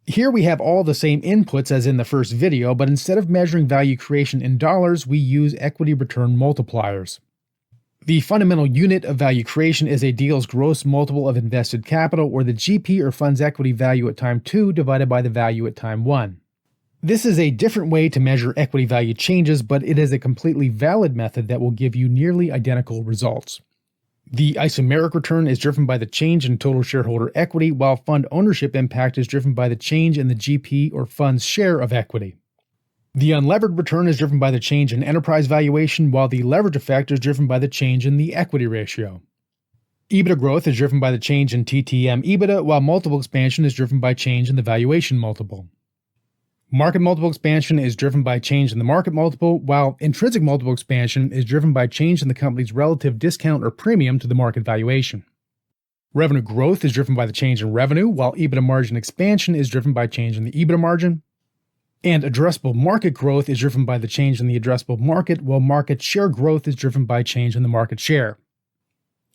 Here we have all the same inputs as in the first video, but instead of measuring value creation in dollars, we use equity return multipliers. The fundamental unit of value creation is a deal's gross multiple of invested capital, or the GP or fund's equity value at time 2 divided by the value at time 1. This is a different way to measure equity value changes, but it is a completely valid method that will give you nearly identical results. The isomeric return is driven by the change in total shareholder equity, while fund ownership impact is driven by the change in the GP or fund's share of equity. The unlevered return is driven by the change in enterprise valuation, while the leverage effect is driven by the change in the equity ratio. EBITDA growth is driven by the change in TTM EBITDA, while multiple expansion is driven by change in the valuation multiple. Market multiple expansion is driven by change in the market multiple, while intrinsic multiple expansion is driven by change in the company's relative discount or premium to the market valuation. Revenue growth is driven by the change in revenue, while EBITDA margin expansion is driven by change in the EBITDA margin. And addressable market growth is driven by the change in the addressable market, while market share growth is driven by change in the market share.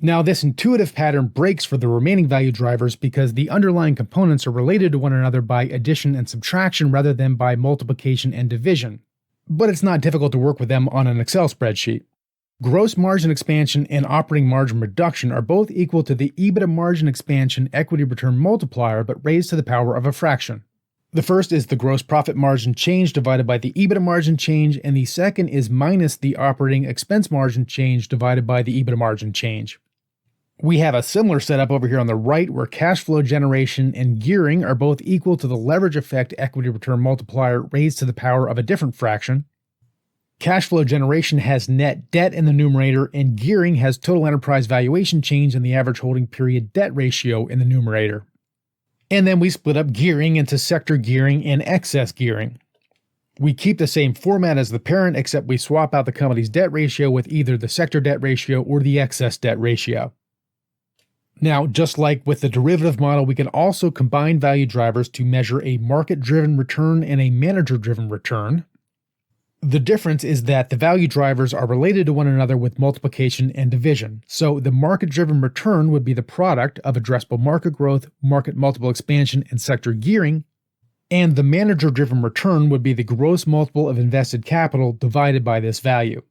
Now, this intuitive pattern breaks for the remaining value drivers because the underlying components are related to one another by addition and subtraction rather than by multiplication and division. But it's not difficult to work with them on an Excel spreadsheet. Gross margin expansion and operating margin reduction are both equal to the EBITDA margin expansion equity return multiplier, but raised to the power of a fraction. The first is the gross profit margin change divided by the EBITDA margin change, and the second is minus the operating expense margin change divided by the EBITDA margin change. We have a similar setup over here on the right where cash flow generation and gearing are both equal to the leverage effect equity return multiplier raised to the power of a different fraction. Cash flow generation has net debt in the numerator, and gearing has total enterprise valuation change in the average holding period debt ratio in the numerator. And then we split up gearing into sector gearing and excess gearing. We keep the same format as the parent, except we swap out the company's debt ratio with either the sector debt ratio or the excess debt ratio. Now, just like with the derivative model, we can also combine value drivers to measure a market-driven return and a manager-driven return. The difference is that the value drivers are related to one another with multiplication and division. So the market-driven return would be the product of addressable market growth, market multiple expansion, and sector gearing, and the manager-driven return would be the gross multiple of invested capital divided by this value.